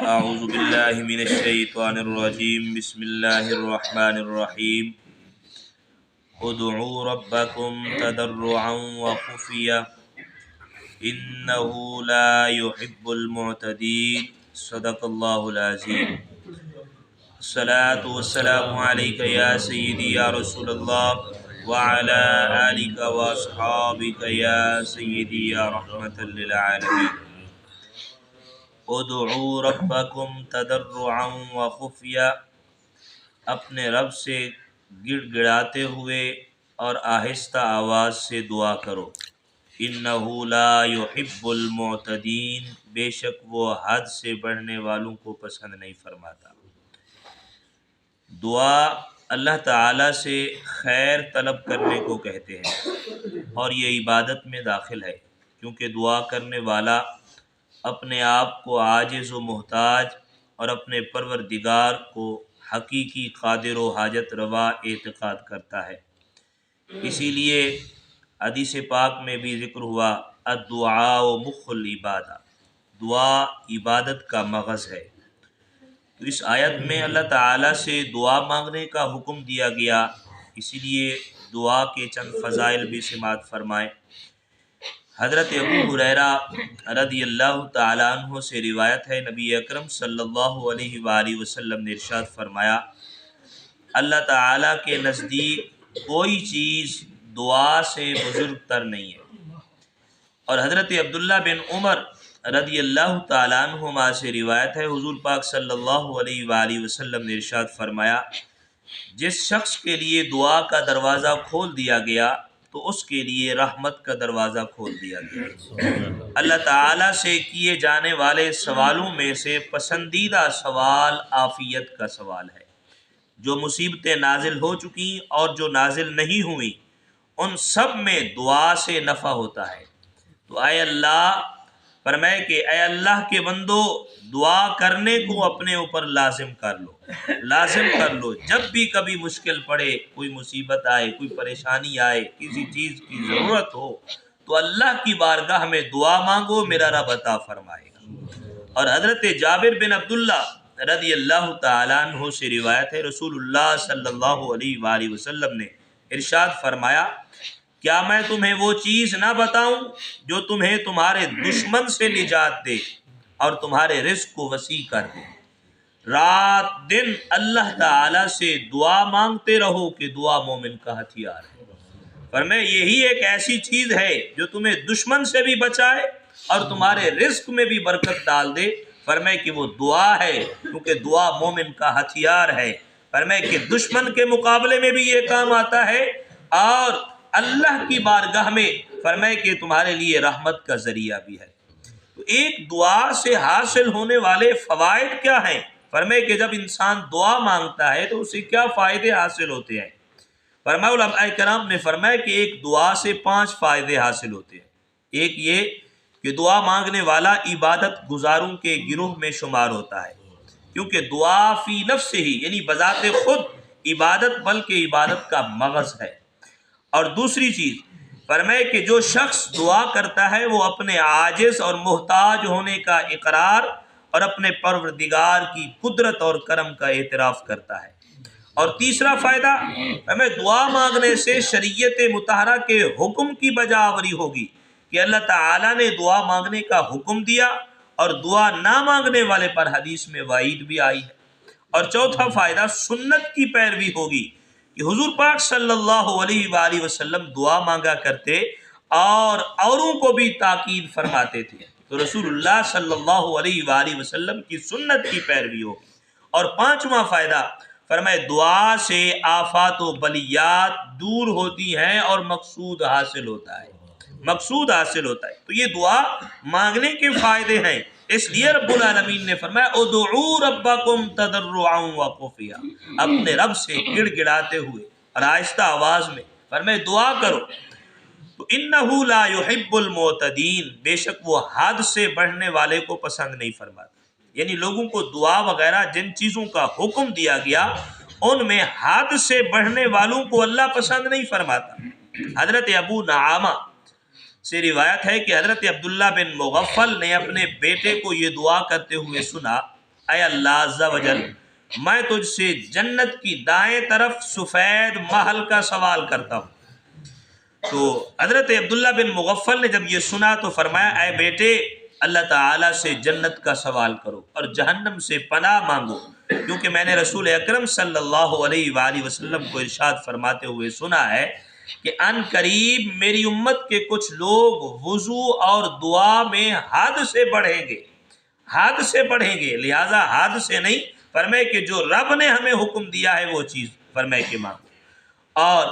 اعوذ باللہ من الشیطان الرجیم بسم اللہ الرحمن الرحیم ادعوا ربکم تضرعا وخفیا انہ لا يحب المعتدین صدق اللہ العظیم۔ الصلاة والسلام علیک یا سیدی یا رسول اللہ وعلی آلک واصحابک یا سیدی یا رحمۃ للعالمین۔ ادعوا ربکم تضرعا وخفیا، اپنے رب سے گڑ گڑاتے ہوئے اور آہستہ آواز سے دعا کرو۔ انہ لا يحب المعتدین، بے شک وہ حد سے بڑھنے والوں کو پسند نہیں فرماتا۔ دعا اللہ تعالیٰ سے خیر طلب کرنے کو کہتے ہیں اور یہ عبادت میں داخل ہے، کیونکہ دعا کرنے والا اپنے آپ کو عاجز و محتاج اور اپنے پروردگار کو حقیقی قادر و حاجت روا اعتقاد کرتا ہے۔ اسی لیے حدیث پاک میں بھی ذکر ہوا الدعاء مخ العبادہ، دعا عبادت کا مغز ہے۔ تو اس آیت میں اللہ تعالیٰ سے دعا مانگنے کا حکم دیا گیا، اسی لیے دعا کے چند فضائل بھی سماعت فرمائیں۔ حضرت ابو ہریرہ رضی اللہ تعالیٰ عنہ سے روایت ہے، نبی اکرم صلی اللہ علیہ وآلہ وسلم نے ارشاد فرمایا، اللہ تعالیٰ کے نزدیک کوئی چیز دعا سے بزرگ تر نہیں ہے۔ اور حضرت عبداللہ بن عمر رضی اللہ تعالیٰ عنہما سے روایت ہے، حضور پاک صلی اللہ علیہ وآلہ وسلم نے ارشاد فرمایا، جس شخص کے لیے دعا کا دروازہ کھول دیا گیا تو اس کے لیے رحمت کا دروازہ کھول دیا گیا۔ اللہ تعالیٰ سے کیے جانے والے سوالوں میں سے پسندیدہ سوال عافیت کا سوال ہے۔ جو مصیبتیں نازل ہو چکی اور جو نازل نہیں ہوئی، ان سب میں دعا سے نفع ہوتا ہے۔ تو اے اللہ، فرمائے کہ اے اللہ کے بندو، دعا کرنے کو اپنے اوپر لازم کر لو۔ جب بھی کبھی مشکل پڑے، کوئی مصیبت آئے، کوئی پریشانی آئے، کسی چیز کی ضرورت ہو، تو اللہ کی بارگاہ میں دعا مانگو، میرا رب عطا فرمائے گا۔ اور حضرت جابر بن عبداللہ رضی اللہ تعالیٰ عنہ سے روایت ہے، رسول اللہ صلی اللہ علیہ وآلہ وسلم نے ارشاد فرمایا، کیا میں تمہیں وہ چیز نہ بتاؤں جو تمہیں تمہارے دشمن سے نجات دے اور تمہارے رزق کو وسیع کر دے؟ رات دن اللہ تعالیٰ سے دعا مانگتے رہو کہ دعا مومن کا ہتھیار ہے۔ فرمائے یہی ایک ایسی چیز ہے جو تمہیں دشمن سے بھی بچائے اور تمہارے رزق میں بھی برکت ڈال دے۔ فرمائے کہ وہ دعا ہے، کیونکہ دعا مومن کا ہتھیار ہے۔ فرمائے کہ دشمن کے مقابلے میں بھی یہ کام آتا ہے اور اللہ کی بارگاہ میں فرمائے کہ تمہارے لیے رحمت کا ذریعہ بھی ہے۔ تو ایک دعا سے حاصل ہونے والے فوائد کیا ہیں؟ فرمائے کہ جب انسان دعا مانگتا ہے تو اسے کیا فائدے حاصل ہوتے ہیں؟ فرمایا علماء کرام نے فرمایا کہ ایک دعا سے 5 فائدے حاصل ہوتے ہیں۔ ایک یہ کہ دعا مانگنے والا عبادت گزاروں کے گروہ میں شمار ہوتا ہے، کیونکہ دعا فی نفس ہی یعنی بذات خود عبادت بلکہ عبادت کا مغز ہے۔ اور دوسری چیز فرمائے کہ جو شخص دعا کرتا ہے وہ اپنے عاجز اور محتاج ہونے کا اقرار اور اپنے پروردگار کی قدرت اور کرم کا اعتراف کرتا ہے۔ اور تیسرا فائدہ، ہمیں دعا مانگنے سے شریعت مطہرہ کے حکم کی بجاوری ہوگی کہ اللہ تعالیٰ نے دعا مانگنے کا حکم دیا اور دعا نہ مانگنے والے پر حدیث میں وعید بھی آئی ہے۔ اور چوتھا فائدہ، سنت کی پیروی ہوگی کہ حضور پاک صلی اللہ علیہ وآلہ وسلم دعا مانگا کرتے اور اوروں کو بھی تاکید فرماتے تھے، تو رسول اللہ صلی اللہ علیہ وآلہ وسلم کی سنت کی پیروی ہوگی۔ اور پانچواں فائدہ، فرمائے دعا سے آفات و بلیات دور ہوتی ہیں اور مقصود حاصل ہوتا ہے۔ تو یہ دعا مانگنے کے فائدے ہیں، اس لیے رب العالمین نے فرمایا ادعوا ربکم تضرعا وخفیا، اپنے رب سے گڑ گڑاتے ہوئے اور آہستہ آواز میں فرمایا دعا کرو۔ تو انہ لا يحب المعتدین، بے شک وہ حد سے بڑھنے والے کو پسند نہیں فرماتا۔ یعنی لوگوں کو دعا وغیرہ جن چیزوں کا حکم دیا گیا ان میں حد سے بڑھنے والوں کو اللہ پسند نہیں فرماتا۔ حضرت ابو نعامہ سے روایت ہے کہ حضرت عبداللہ بن مغفل نے اپنے بیٹے کو یہ دعا کرتے ہوئے سنا اے اللہ عز و جل میں تجھ سے جنت کی دائیں طرف سفید محل کا سوال کرتا ہوں۔ تو حضرت عبداللہ بن مغفل نے جب یہ سنا تو فرمایا اے بیٹے اللہ تعالیٰ سے جنت کا سوال کرو اور جہنم سے پناہ مانگو، کیونکہ میں نے رسول اکرم صلی اللہ علیہ وآلہ وسلم کو ارشاد فرماتے ہوئے سنا ہے کہ ان قریب میری امت کے کچھ لوگ وضو اور دعا میں حد سے بڑھیں گے، حد سے بڑھیں گے، لہٰذا حد سے نہیں، فرمائے کہ جو رب نے ہمیں حکم دیا ہے وہ چیز فرمائے کہ مانگو۔ اور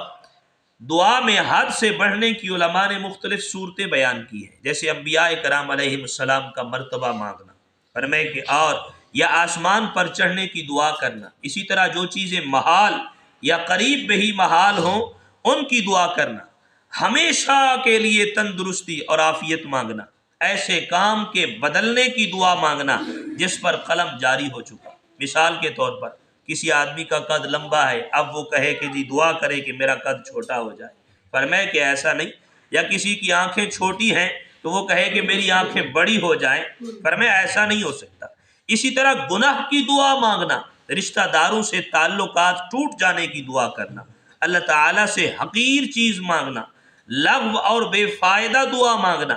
دعا میں حد سے بڑھنے کی علماء نے مختلف صورتیں بیان کی ہیں، جیسے انبیاء کرام علیہ السلام کا مرتبہ مانگنا، فرمائے کہ اور یا آسمان پر چڑھنے کی دعا کرنا، اسی طرح جو چیزیں محال یا قریب میں ہی محال ہوں ان کی دعا کرنا، ہمیشہ کے لیے تندرستی اور عافیت مانگنا، ایسے کام کے بدلنے کی دعا مانگنا جس پر قلم جاری ہو چکا۔ مثال کے طور پر کسی آدمی کا قد لمبا ہے، اب وہ کہے کہ جی دعا کرے کہ میرا قد چھوٹا ہو جائے، فرمائے کہ ایسا نہیں۔ یا کسی کی آنکھیں چھوٹی ہیں تو وہ کہے کہ میری آنکھیں بڑی ہو جائیں، فرمائے ایسا نہیں ہو سکتا۔ اسی طرح گناہ کی دعا مانگنا، رشتہ داروں سے تعلقات ٹوٹ جانے کی دعا کرنا، اللہ تعالیٰ سے حقیر چیز مانگنا، لغو اور بے فائدہ دعا مانگنا،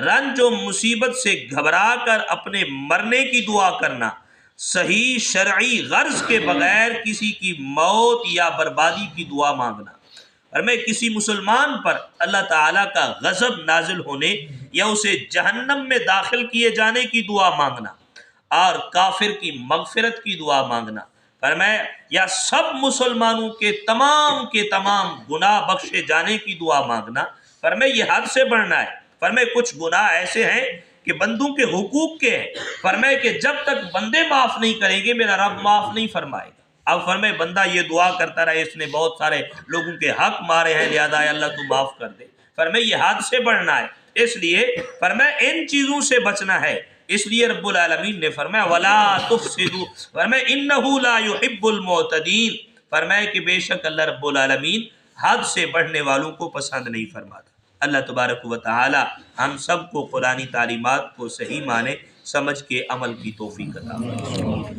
رنج و مصیبت سے گھبرا کر اپنے مرنے کی دعا کرنا، صحیح شرعی غرض کے بغیر کسی کی موت یا بربادی کی دعا مانگنا، اور میں کسی مسلمان پر اللہ تعالیٰ کا غضب نازل ہونے یا اسے جہنم میں داخل کیے جانے کی دعا مانگنا، اور کافر کی مغفرت کی دعا مانگنا، فرمایا یا سب مسلمانوں کے تمام گناہ بخشے جانے کی دعا مانگنا، فرمایا یہ حد سے بڑھنا ہے۔ فرمایا کچھ گناہ ایسے ہیں کہ بندوں کے حقوق کے ہیں، فرمائے کہ جب تک بندے معاف نہیں کریں گے میرا رب معاف نہیں فرمائے گا۔ اب فرمائے بندہ یہ دعا کرتا رہے اس نے بہت سارے لوگوں کے حق مارے ہیں لہذا اے اللہ تو معاف کر دے، فرمائے یہ حد سے بڑھنا ہے، اس لیے فرمائے ان چیزوں سے بچنا ہے۔ اس لیے رب العالمین نے فرمایا وَلَا تُفْسِدُوا، فرمائے إِنَّهُ لَا يُحِبُّ الْمُعْتَدِينَ، فرمائے کہ بے شک اللہ رب العالمین حد سے بڑھنے والوں کو پسند نہیں فرماتا۔ اللہ تبارک و تعالی ہم سب کو قرآنی تعلیمات کو صحیح معنی سمجھ کے عمل کی توفیق عطا فرمائے۔